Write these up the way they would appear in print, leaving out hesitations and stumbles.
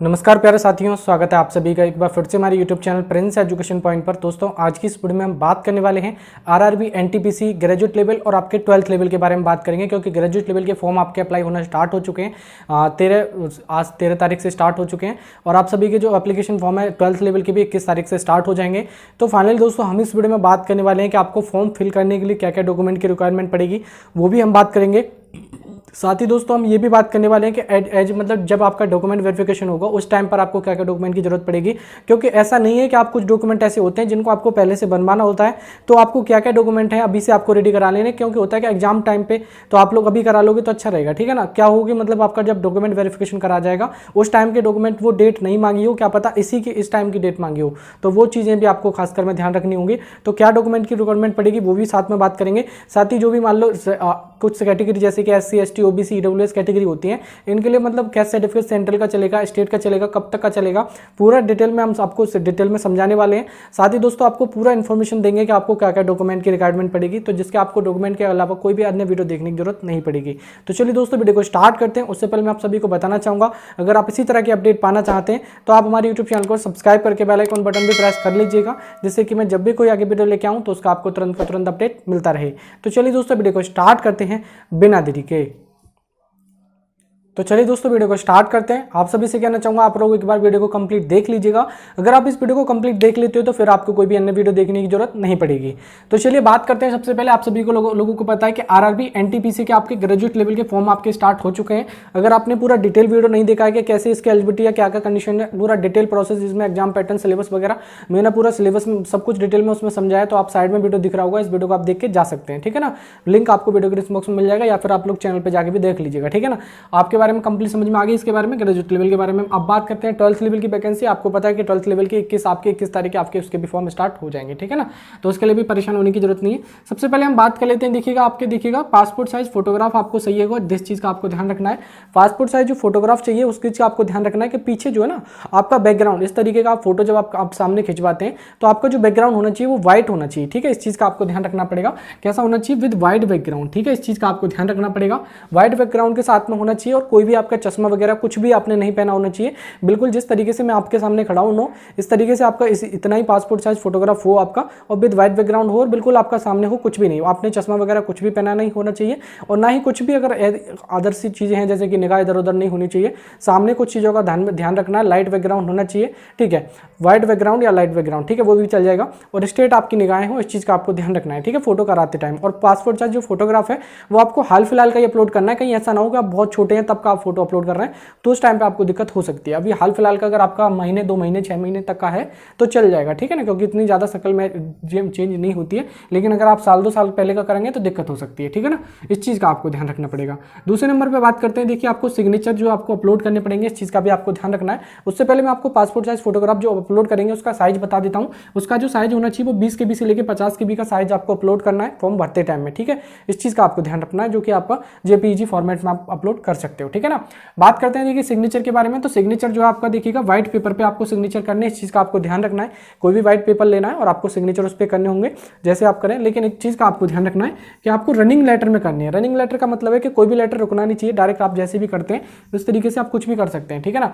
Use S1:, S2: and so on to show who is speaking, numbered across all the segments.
S1: नमस्कार प्यारे साथियों, स्वागत है आप सभी का एक बार फिर से हमारे YouTube channel Prince education point पर। दोस्तों आज की इस वीडियो में हम बात करने वाले हैं आरआरबी, एनटीपीसी, ग्रेजुएट लेवल और आपके 12th लेवल के बारे में बात करेंगे, क्योंकि ग्रेजुएट लेवल के फॉर्म आपके अप्लाई होना स्टार्ट हो चुके हैं। आज 13 तारीख से स्टार्ट हो चुके हैं और आप सभी के जो एप्लीकेशन फॉर्म है 12th लेवल के भी 21 तारीख से स्टार्ट हो जाएंगे। तो फाइनली दोस्तों हम इस वीडियो में बात करने वाले हैं कि आपको फॉर्म फिल करने के लिए क्या क्या डॉक्यूमेंट की रिक्वायरमेंट पड़ेगी, वो भी हम बात करेंगे। साथ ही दोस्तों हम ये भी बात करने वाले हैं कि एज मतलब जब आपका डॉक्यूमेंट वेरिफिकेशन होगा उस टाइम पर आपको क्या क्या डॉक्यूमेंट की जरूरत पड़ेगी, क्योंकि ऐसा नहीं है कि आप कुछ डॉक्यूमेंट ऐसे होते हैं जिनको आपको पहले से बनवाना होता है। तो आपको क्या क्या डॉक्यूमेंट है अभी से आपको रेडी करा लेने, क्योंकि होता है कि एग्जाम टाइम पे तो आप लोग अभी करा लोगे तो अच्छा रहेगा, ठीक है ना। क्या होगी मतलब आपका जब डॉक्यूमेंट वेरिफिकेशन करा जाएगा उस टाइम के डॉक्यूमेंट वो डेट नहीं मांगी हो, क्या पता इसी की इस टाइम की डेट मांगी हो, तो वो चीज़ें भी आपको खासकर में ध्यान रखनी होंगी। तो क्या डॉक्यूमेंट की रिक्वायरमेंट पड़ेगी वो भी साथ में बात करेंगे। साथ ही जो भी मान लो कुछ कैटेगरी जैसे कि SC ST OBC EWS category होती है, इनके लिए मतलब कैस्ट सर्टिफिकेट सेंट्रल का चलेगा, स्टेट का चलेगा, कब तक का चलेगा, पूरा डिटेल में हम आपको डिटेल में समझाने वाले हैं। साथ ही दोस्तों आपको पूरा इन्फॉर्मेशन देंगे कि आपको क्या क्या डॉक्यूमेंट की रिक्वायरमेंट पड़ेगी, तो जिसके आपको डॉक्यूमेंट के अलावा कोई भी अन्य वीडियो देखने की जरूरत नहीं पड़ेगी। तो चलिए दोस्तों वीडियो को स्टार्ट करते हैं। उससे पहले मैं आप सभी को बताना चाहूँगा, अगर आप इसी तरह की अपडेट पाना चाहते हैं तो आप हमारे यूट्यूब चैनल को सब्सक्राइब करके बेल आइकन बटन भी प्रेस कर लीजिएगा, जिससे कि मैं जब भी कोई आगे वीडियो लेके आऊँ तो उसका आपको तुरंत अपडेट मिलता रहे। तो चलिए दोस्तों वीडियो को स्टार्ट करते हैं बिना देरी के। तो चलिए दोस्तों वीडियो को स्टार्ट करते हैं। आप सभी से कहना चाहूंगा आप लोग एक बार वीडियो को कंप्लीट देख लीजिएगा। अगर आप इस वीडियो को कंप्लीट देख लेते हो तो फिर आपको कोई भी अन्य वीडियो देखने की जरूरत नहीं पड़ेगी। तो चलिए बात करते हैं। सबसे पहले आप सभी को लोगों को पता है कि आरआरबी एनटीपीसी के आपके ग्रेजुएट लेवल के फॉर्म आपके स्टार्ट हो चुके हैं। अगर आपने पूरा डिटेल वीडियो नहीं देखा है कि कैसे इसके एलिजिबिलिटी या क्या क्या कंडीशन है, पूरा डिटेल प्रोसेस जिसमें एग्जाम पैटर्न, सिलेबस वगैरह मैंने पूरा सिलेबस में सब कुछ डिटेल में उसमें समझाया, तो आप साइड में वीडियो दिख रहा होगा, इस वीडियो को आप देख के जा सकते हैं, ठीक है ना। लिंक आपको वीडियो के डिस्क्रिप्शन बॉक्स में मिल जाएगा या फिर आप लोग चैनल पर जाकर भी देख लीजिएगा, ठीक है ना। आपके बारे में कंप्लीट समझ में इसके बारे में, ग्रेजुएट लेवल के बारे में। अब बात करते हैं 12th लेवल की वैकेंसी। आपको पता है कि 12th लेवल की 21 तारीख के आपके उसके भी फॉर्म स्टार्ट हो जाएंगे, ठीक है ना। तो उसके लिए भी परेशान होने की जरूरत नहीं है। सबसे पहले हम बात कर लेते हैं। देखिएगा पासपोर्ट साइज फोटोग्राफ आपको सही होगा, जिस चीज का आपको ध्यान रखना है, पासपोर्ट साइज जो फोटोग्राफ चाहिए उस चीज का आपको ध्यान रखना है कि पीछे जो है ना आपका बैकग्राउंड, इस तरीके का फोटो जब आप सामने खिंचवाते हैं तो आपका जो बैकग्राउंड होना चाहिए वो व्हाइट होना चाहिए, ठीक है। इस चीज का आपको ध्यान रखना पड़ेगा, कैसा होना चाहिए, विद व्हाइट बैकग्राउंड, ठीक है। इस चीज का आपको ध्यान रखना पड़ेगा, व्हाइट बैकग्राउंड के साथ में होना चाहिए। और कोई भी आपका चश्मा वगैरह कुछ भी आपने नहीं पहना होना चाहिए। बिल्कुल जिस तरीके से मैं आपके सामने खड़ा हूं नो, इस तरीके से आपका इतना ही पासपोर्ट साइज फोटोग्राफ हो आपका, और विद व्हाइट बैकग्राउंड हो और बिल्कुल आपका सामने हो, कुछ भी नहीं, आपने चश्मा वगैरह कुछ भी पहना नहीं होना चाहिए। और ना ही कुछ भी अगर अदर सी चीजें हैं जैसे कि निगाह इधर उधर नहीं होनी चाहिए। सामने कुछ चीजों का ध्यान रखना है, लाइट बैकग्राउंड होना चाहिए, ठीक है, व्हाइट बैकग्राउंड या लाइट बैकग्राउंड, ठीक है, वो भी चल जाएगा। और स्ट्रेट आपकी निगाहें हो, इस चीज का आपको ध्यान रखना है, ठीक है, फोटो कराते टाइम। और पासपोर्ट साइज जो फोटोग्राफ है वो आपको हाल फिलहाल का ही अपलोड करना है, कहीं ऐसा ना हो कि आप बहुत छोटे हैं तब का आप फोटो अपलोड कर रहे हैं तो उस टाइम पे आपको दिक्कत हो सकती है। अभी हाल फिलहाल का अगर आपका महीने 2 महीने 6 महीने तक का है तो चल जाएगा, ठीक है ना, क्योंकि इतनी ज़्यादा शक्ल में चेंज नहीं होती है। लेकिन अगर आप साल 2 साल पहले का करेंगे तो दिक्कत हो सकती है, ठीक है ना। इस चीज़ का आपको ध्यान रखना पड़ेगा। दूसरे नंबर पर बात करते हैं। देखिए आपको सिग्नेचर जो आपको अपलोड करने पड़ेंगे, इस चीज़ का भी आपको ध्यान रखना है। उससे पहले मैं आपको पासपोर्ट साइज फोटोग्राफ जो अपलोड करेंगे उसका साइज बता देता हूँ। उसका जो साइज होना चाहिए वो 20 KB से लेकर 50 KB का साइज आपको अपलोड करना है फॉर्म भरते टाइम में, ठीक है। इस चीज़ का आपको ध्यान रखना है, जो कि आपका JPEG फॉर्मेट में आप अपलोड कर सकते हो, ठीक है ना। बात करते हैं देखिए सिग्नेचर के बारे में। तो सिग्नेचर जो आपका देखिएगा व्हाइट पेपर पे आपको सिग्नेचर करने, इस चीज का आपको ध्यान रखना है। कोई भी व्हाइट पेपर लेना है और आपको सिग्नेचर उस पर करने होंगे जैसे आप करें। लेकिन एक चीज का आपको ध्यान रखना है कि आपको रनिंग लेटर में करनी है। रनिंग लेटर का मतलब है कि कोई भी लेटर रुकना नहीं चाहिए, डायरेक्ट आप जैसे भी करते हैं उस तरीके से आप कुछ भी कर सकते हैं, ठीक है ना।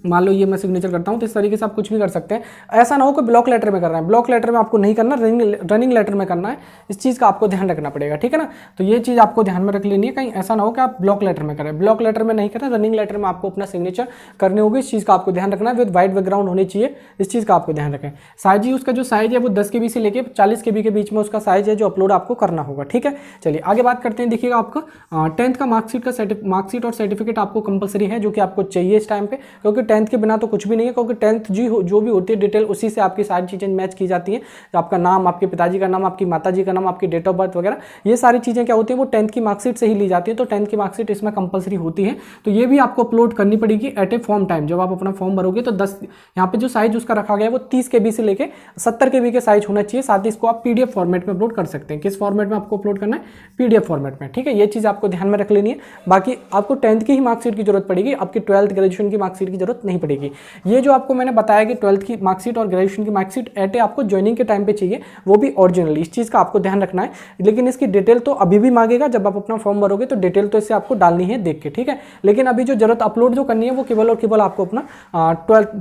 S1: मान लो ये मैं सिग्नेचर करता हूं तो इस तरीके से आप कुछ भी कर सकते हैं। ऐसा ना हो कि ब्लॉक लेटर में कर रहे हैं, ब्लॉक लेटर में आपको नहीं करना, रनिंग लेटर में करना है। इस चीज़ का आपको ध्यान रखना पड़ेगा, ठीक है ना। तो ये चीज़ आपको ध्यान में रख लेनी है, कहीं ऐसा ना हो कि आप ब्लॉक लेटर में करें। ब्लॉक लेटर में नहीं करें, रनिंग लेटर में आपको अपना सिग्नेचर करने होगी। इस चीज़ का आपको ध्यान रखना है, विद व्हाइट बैकग्राउंड होनी चाहिए। इस चीज़ का आपको ध्यान रखें। साइज ही उसका जो साइज है वो 10 KB से लेकर 40 KB के बीच में उसका साइज है जो अपलोड आपको करना होगा, ठीक है। चलिए आगे बात करते हैं। देखिएगा आपका 10th का मार्कशीट और सर्टिफिकेट आपको कंपलसरी है, जो कि आपको चाहिए इस टाइम पे, क्योंकि 10th के बिना तो कुछ भी नहीं है। क्योंकि 10th जो भी होती है डिटेल उसी से आपकी सारी चीजें मैच की जाती हैं। तो आपका नाम, आपके पिताजी का नाम, आपकी माताजी का नाम, आपकी डेट ऑफ बर्थ वगैरह, ये सारी चीजें क्या होती है वो 10th की मार्कशीट से ही ली जाती है। तो 10th की मार्कशीट इसमें कंपलसरी होती है, तो ये भी आपको अपलोड करनी पड़ेगी एट ए फॉर्म टाइम। जब आप अपना फॉर्म भरोगे तो 10 यहाँ पे जो साइज उसका रखा गया है वो 30 KB से लेके 70 KB के साइज होना चाहिए। साथ ही इसको आप PDF फॉर्मेट में अपलोड कर सकते हैं। किस फॉर्मेट में आपको अपलोड करना है? PDF फॉर्मेट में, ठीक है। ये चीज आपको ध्यान में रख लेनी है। बाकी आपको 10th की ही मार्कशीट की जरूरत पड़ेगी, आपकी 12th ग्रेजुएशन की मार्कशीट की जरूरत नहीं पड़ेगी। ये जो आपको मैंने बताया कि 12th की मार्कशीट और ग्रेजुएशन की मार्कशीट एट आपको ज्वाइनिंग के टाइम पे चाहिए, वो भी ओरिजिनल, इस चीज़ का आपको ध्यान रखना है। लेकिन इसकी डिटेल तो अभी भी मांगेगा, जब आप अपना फॉर्म भरोगे तो डिटेल तो इससे आपको डालनी है देख के, ठीक है। लेकिन अभी जो जरूरत अपलोड जो करनी है वो केवल और केवल आपको अपना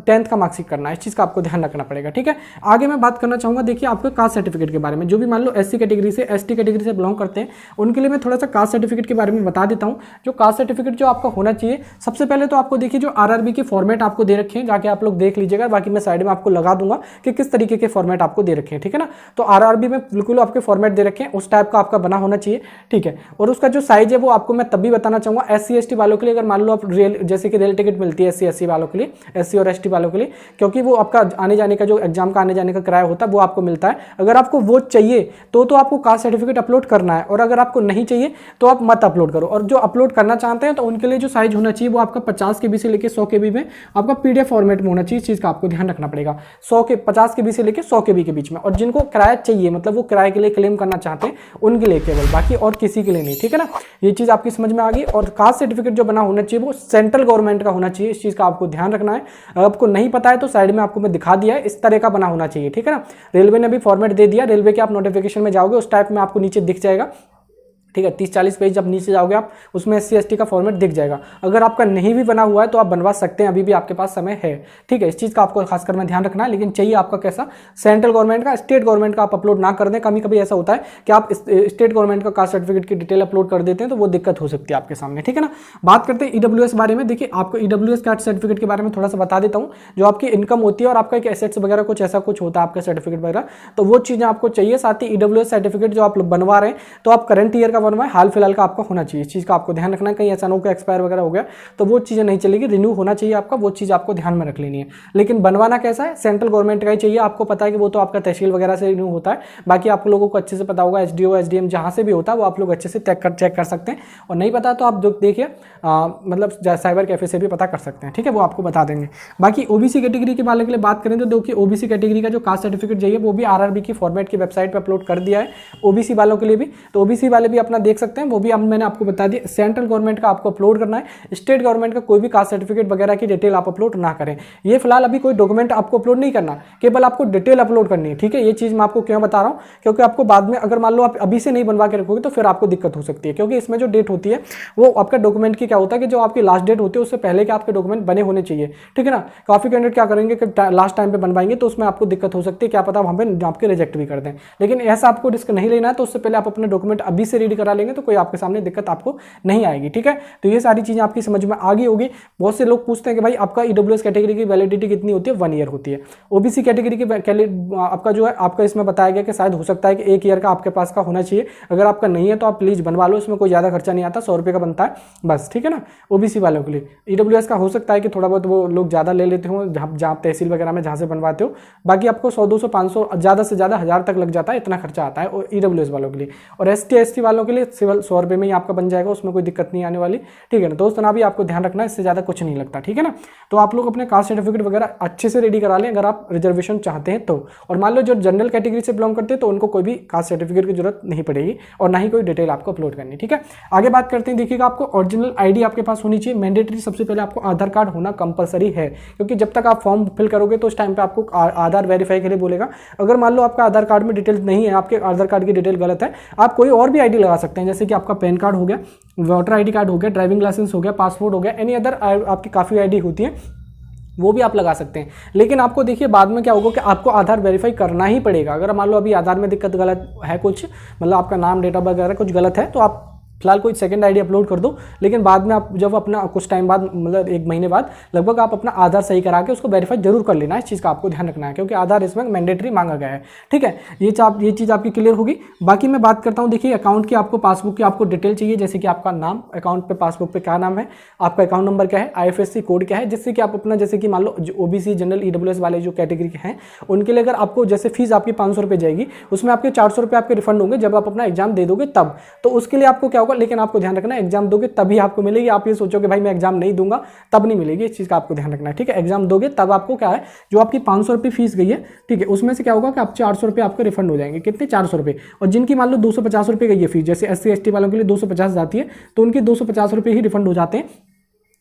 S1: 10th का मार्कशीट करना है, इस चीज़ का आपको ध्यान रखना पड़ेगा, ठीक है। आगे मैं बात करना चाहूँगा, देखिए आपके कास्ट सर्टिफिकेट के बारे में, जो भी मान लो SC कैटेगरी से ST कैटेगरी से बिलोंग करते हैं उनके लिए मैं थोड़ा सा कास्ट सर्टिफिकेट के बारे में बता देता हूँ। जो कास्ट सर्टिफिकेट जो आपका होना चाहिए, सबसे पहले तो आपको देखिए जो RRB के फॉर्मेट आपको दे रखे हैं, जाके आप लोग देख लीजिएगा, बाकी मैं साइड में आपको लगा दूंगा कि किस तरीके के फॉर्मेट आपको दे रखे हैं, ठीक है ना। तो RRB में बिल्कुल आपके फॉर्मेट दे रखे हैं, उस टाइप का आपका बना होना चाहिए, ठीक है। और उसका जो साइज है वो आपको मैं तभी बताना चाहूँगा SC ST वालों के लिए, अगर मान लो आप रेल जैसे कि रेल टिकट मिलती है SC SC वालों के लिए, SC और ST वालों के लिए, क्योंकि वो आपका आने जाने का जो एग्जाम का आने जाने का किराया होता है वो आपको मिलता है। अगर आपको वो चाहिए तो आपको कास्ट सर्टिफिकेट अपलोड करना है, और अगर आपको नहीं चाहिए तो आप मत अपलोड करो। और जो अपलोड करना चाहते हैं तो उनके लिए जो साइज होना चाहिए वो आपका 50 KB से लेकर 100 KB में आपका PDF फॉर्मेट में होना चाहिए, इस चीज़ का आपको ध्यान रखना पड़ेगा। 50 KB से लेकर 100 KB के बीच में, और जिनको किराया चाहिए, मतलब वो किराए के लिए क्लेम करना चाहते हैं उनके लिए केवल, बाकी और किसी के लिए नहीं, ठीक है ना। ये चीज़ आपकी समझ में आ गई। और कास्ट सर्टिफिकेट जो बना होना चाहिए वो सेंट्रल गवर्नमेंट का होना चाहिए, इस चीज़ का आपको ध्यान रखना है। आपको नहीं पता है तो साइड में आपको मैं दिखा दिया है, इस तरह का बना होना चाहिए, ठीक है ना। रेलवे ने भी फॉर्मेट दे दिया, रेलवे के आप नोटिफिकेशन में जाओगे उस टाइप में आपको नीचे दिख जाएगा, ठीक है। 30-40 पेज जब नीचे जाओगे आप, उसमें SC ST का फॉर्मेट दिख जाएगा। अगर आपका नहीं भी बना हुआ है तो आप बनवा सकते हैं, अभी भी आपके पास समय है, ठीक है। इस चीज़ का आपको खासकर में ध्यान रखना है। लेकिन चाहिए आपका कैसा, सेंट्रल गवर्नमेंट का, स्टेट गवर्नमेंट का आप अपलोड ना कर दें। कभी कभी ऐसा होता है कि आप स्टेट गवर्नमेंट का कास्ट सर्टिफिकेट की डिटेल अपलोड कर देते हैं तो वो दिक्कत हो सकती है आपके सामने, ठीक है ना। बात करते हैं EWS बारे में। देखिए आपको EWS कास्ट सर्टिफिकेट के बारे में थोड़ा सा बता देता हूँ। जो आपकी इनकम होती है और आपका एक एसेट्स वगैरह कुछ ऐसा कुछ होता है आपका सर्टिफिकेट वगैरह, तो वो चीज़ें आपको चाहिए। साथ ही EWS सर्टिफिकेट जो आप बनवा रहे हैं तो आप करंट ईयर का बनवाएं, हाल फिलहाल आपका होना चाहिए, इस चीज का आपको ध्यान रखना है। कहीं ऐसा ना हो कि एक्सपायर वगैरह हो गया तो वो चीजें नहीं चलेगी, रिन्यू होना चाहिए आपका, वो चीज आपको ध्यान में रख लेनी है। लेकिन बनवाना कैसा है, सेंट्रल गवर्नमेंट का ही चाहिए। आपको पता है कि वो तो आपका तहसील वगैरह से रिन्यू होता है, बाकी आप लोगों को अच्छे से पता होगा, SDO SDM जहां से भी होता है वो आप लोग अच्छे से चेक कर सकते हैं। और नहीं पता तो आप देखिए मतलब साइबर कैफे से भी पता कर सकते हैं, ठीक है, वो आपको बता देंगे। बाकी OBC कैटेगरी के वाले के लिए बात करें तो देखिए OBC कैटेगरी का जो कास्ट सर्टिफिकेट चाहिए वो भी RRB की फॉर्मेट की वेबसाइट पर अपलोड कर दिया है OBC वालों के लिए भी, तो OBC वाले भी अपना देख सकते हैं। वो भी मैंने आपको बता दिया, सेंट्रल गवर्नमेंट का आपको अपलोड करना है, स्टेट गवर्नमेंट का कोई भी कास्ट सर्टिफिकेट वगैरह की डिटेल आप अपलोड ना करें। ये फिलहाल अभी कोई डॉक्यूमेंट आपको अपलोड नहीं करना, केवल आपको डिटेल अपलोड करनी है, ठीक है। ये चीज मैं आपको क्यों बता रहा हूं, क्योंकि आपको बाद में अगर मान लो आप अभी से नहीं बनवा के रखोगे तो फिर आपको दिक्कत हो सकती है। क्योंकि इसमें जो डेट होती है वो आपका डॉक्यूमेंट की क्या होता है कि जो आपकी लास्ट डेट होती है उससे पहले के आपके डॉक्यूमेंट बने होने चाहिए, ठीक है ना। काफी कैंडिडेट क्या करेंगे कि लास्ट टाइम पे बनवाएंगे तो उसमें आपको दिक्कत हो सकती है, क्या पता वहां पे आपके रिजेक्ट भी कर दें। लेकिन ऐसा आपको रिस्क नहीं लेना है, तो उससे पहले आप अपने डॉक्यूमेंट अभी से रेडी करा लेंगे तो कोई आपके सामने दिक्कत आपको नहीं आएगी, ठीक है। तो ये सारी चीजें आपकी समझ में आ गई होगी। बहुत से लोग पूछते हैं कि भाई आपका EWS कैटेगरी की वैलिडिटी कितनी होती है, 1 ईयर होती है। OBC कैटेगरी की आपका जो है आपका इसमें बताया गया कि शायद हो सकता है कि 1 ईयर का आपके पास का होना चाहिए। अगर आपका नहीं है तो आप प्लीज बनवा लो, इसमें कोई ज्यादा खर्चा नहीं आता, 100 रुपये का बनता है बस, ठीक है ना। OBC वालों के लिए EWS का हो सकता है कि थोड़ा बहुत वो लोग ज्यादा ले लेते हो, जहाँ तहसील वगैरह में जहाँ से बनवाते हो, बाकी आपको 100 200 500 ज्यादा से ज्यादा 1000 तक लग जाता है, इतना खर्चा आता है EWS वालों के लिए। और ST ST वालों के लिए सिर्फ 100 रुपये में ही आपका बन जाएगा, उसमें कोई दिक्कत नहीं आने वाली, ठीक है ना। दोस्त ना भी आपको ध्यान रखना है, इससे ज्यादा कुछ नहीं लगता, ठीक है ना। तो आप लोग अपने कास्ट सर्टिफिकेट वगैरह अच्छे से रेडी करा लें अगर आप रिजर्वेशन चाहते हैं तो। और मान लो जो जनरल कैटेगरी से बिलोंग करते हैं तो उनको कोई भी कास्ट सर्टिफिकेट की जरूरत नहीं पड़ेगी और ना ही कोई डिटेल आपको अपलोड करनी, ठीक है। आगे बात करते हैं, देखिएगा आपको ओरिजिनल ID आपके पास होनी चाहिए, मैंडेटरी। सबसे पहले आपको आधार कार्ड होना कंपलसरी है, क्योंकि जब तक आप फॉर्म फिल करोगे तो उस टाइम पे आपको आधार वेरीफाई के लिए बोलेगा। अगर मान लो आपका आधार कार्ड में डिटेल नहीं है, आपके आधार कार्ड की डिटेल गलत है, आप कोई और भी ID लगा सकते हैं, जैसे कि आपका पैन कार्ड हो गया, वोटर ID कार्ड हो गया, ड्राइविंग लाइसेंस हो गया, पासपोर्ट हो गया, एनी अदर आपकी काफ़ी ID होती है वो भी आप लगा सकते हैं। लेकिन आपको देखिए बाद में क्या होगा कि आपको आधार वेरीफाई करना ही पड़ेगा। अगर मान लो अभी आधार में दिक्कत गलत है कुछ, मतलब आपका नाम डेट ऑफ बर्थ वगैरह कुछ गलत है, तो आप फिलहाल कोई सेकंड ID अपलोड कर दो। लेकिन बाद में आप जब अपना कुछ टाइम बाद, मतलब 1 महीने बाद लगभग, आप अपना आधार सही करा के उसको वेरीफाई जरूर कर लेना है। इस चीज़ का आपको ध्यान रखना है, क्योंकि आधार इसमें मैंडेटरी मांगा गया है, ठीक है। ये चीज़ आपकी क्लियर होगी। बाकी मैं बात करता हूँ, देखिए अकाउंट की आपको पासबुक की आपको डिटेल चाहिए, जैसे कि आपका नाम, अकाउंट पे पासबुक पे क्या नाम है, आपका अकाउंट नंबर क्या है, IFSC कोड क्या है, जिससे कि आप अपना, जैसे कि मान लो OBC जनरल EWS वाले जो कैटेगरी के हैं उनके लिए अगर आपको जैसे फीस आपकी 500 रुपये जाएगी, उसमें आपके 400 रुपये आपके रिफंड होंगे जब आप अपना एग्जाम दे दोगे तब। तो उसके लिए आपको क्या होगा, लेकिन आपको ध्यान रखना एग्जाम दोगे तभी आपको मिलेगी। आप ये सोचोगे भाई मैं एग्जाम नहीं दूंगा तब नहीं मिलेगी, इस चीज का आपको ध्यान रखना है, ठीक है। एग्जाम दोगे तब आपको क्या है, जो आपकी 500 रुपये फीस गई है, ठीक है, उसमें से क्या होगा कि आप 400 रुपये आपके रिफंड हो जाएंगे। कितने, 400 रुपये। और जिनकी मान लो 250 रुपये गई है फीस, जैसे SC ST वालों के लिए 250 जाती है, तो उनके 250 रुपये ही रिफंड हो जाते हैं।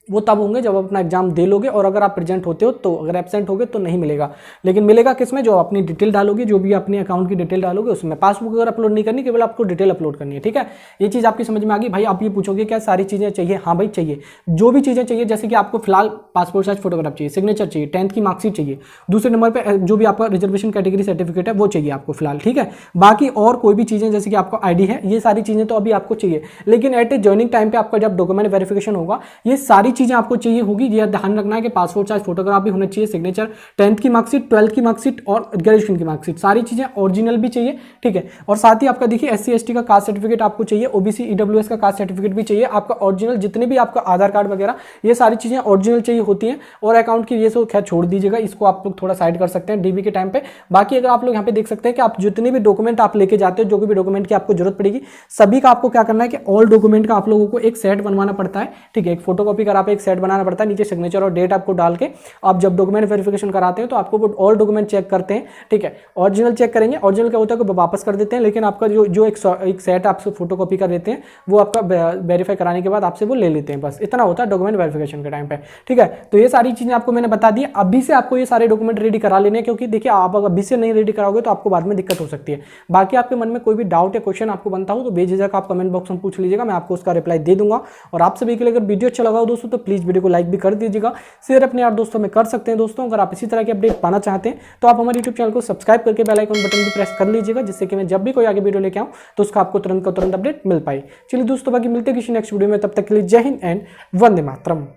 S1: वो तब होंगे जब आप अपना एग्जाम दे लोगे, और अगर आप प्रेजेंट होते हो तो, अगर एब्सेंट होगे तो नहीं मिलेगा। लेकिन मिलेगा किसमें, जो अपनी डिटेल डालोगे, जो भी अपने अकाउंट की डिटेल डालोगे उसमें। पासबुक अगर अपलोड नहीं करनी, केवल आपको डिटेल अपलोड करनी है, ठीक है। ये चीज़ आपकी समझ में आ गई। भाई आप ये पूछोगे क्या सारी चीज़ें चाहिए, हाँ भाई चाहिए, जो भी चीज़ें चाहिए, जैसे कि आपको फिलहाल पासपोर्ट साइज फोटोग्राफ चाहिए, सिग्नेचर चाहिए, 10th की मार्कशीट चाहिए, दूसरे नंबर पर जो भी आपका रिजर्वेशन कैटेगरी सर्टिफिकेट है वो चाहिए आपको फिलहाल, ठीक है। बाकी और कोई भी चीज़ें जैसे कि आपका आईडी है, ये सारी चीज़ें तो अभी आपको चाहिए। लेकिन एट ए ज्वाइनिंग टाइम पे आपका जब डॉक्यूमेंट वेरिफिकेशन होगा, ये सारी चीज़ें आपको चाहिए होगी। ये ध्यान रखना है कि पासपोर्ट साइज फोटोग्राफ भी होना चाहिए, सिग्नेचर, 10th की मार्कशीट, 12th की मार्कशीट और ग्रेजुएशन की मार्कशीट, सारी चीज़ें ओरिजिनल भी चाहिए, ठीक है। और साथ ही आपका देखिए SC ST का कास्ट सर्टिफिकेट आपको चाहिए, OBC EWS का कास्ट सर्टिफिकेट भी चाहिए आपका ओरिजिनल, जितने भी आपका आधार कार्ड वगैरह, ये सारी चीज़ें ओरिजिनल चाहिए होती हैं। और अकाउंट की ये सब खैर छोड़ दीजिएगा, इसको आप लोग थोड़ा साइड कर सकते हैं DB के टाइम पे। बाकी अगर आप लोग यहाँ पे देख सकते हैं कि आप जितने भी डॉक्यूमेंट आप लेके जाते हो, जो भी डॉक्यूमेंट की आपको जरूरत पड़ेगी, सभी का आपको क्या करना है कि ऑल डॉक्यूमेंट का आप लोगों को एक सेट बनवाना पड़ता है, ठीक है। एक फोटोकॉपी कर आप एक सेट बनाना पड़ता है, नीचे सिग्नेचर और डेट आपको डाल के आप जब डॉक्यूमेंट वेरिफिकेशन कराते हैं तो आपको वो ऑल डॉक्यूमेंट चेक करते हैं, ठीक है। ओरिजिनल चेक करेंगे, ओरिजिनल क्या होता है कि वापस कर देते हैं, लेकिन आपका जो एक सेट आपसे फोटोकॉपी कर देते हैं वो आपका वेरीफाई कराने के बाद आपसे वो ले लेते हैं, बस इतना होता है डॉक्यूमेंट वेरिफिकेशन के टाइम पे, ठीक है। तो ये सारी चीजें आपको मैंने बता दी। अभी से आपको ये सारे डॉक्यूमेंट रेडी करा लेने, क्योंकि देखिए आप अगर अभी से नहीं रेडी कराओगे तो आपको बाद में दिक्कत हो सकती है। बाकी आपके मन में कोई भी डाउट या क्वेश्चन आपको बनता हो तो बेझिझक आप कमेंट बॉक्स में पूछ लीजिएगा, मैं आपको उसका रिप्लाई दे दूंगा। और आप सभी के लिए अगर वीडियो अच्छा लगा हो दोस्तों तो प्लीज वीडियो को लाइक भी कर दीजिएगा, शेयर अपने यार दोस्तों में कर सकते हैं दोस्तों। अगर आप इसी तरह के अपडेट पाना चाहते हैं तो आप हमारे यूट्यूब चैनल को सब्सक्राइब करके बेल आइकन बटन भी प्रेस कर लीजिएगा, जिससे कि मैं जब भी कोई आगे वीडियो लेके आऊं तो उसका आपको तुरंत का तुरंत अपडेट मिल पाए। चलिए दोस्तों, बाकी मिलते हैं किसी नेक्स्ट वीडियो में, तब तक के लिए जय हिंद एंड वंदे मातरम।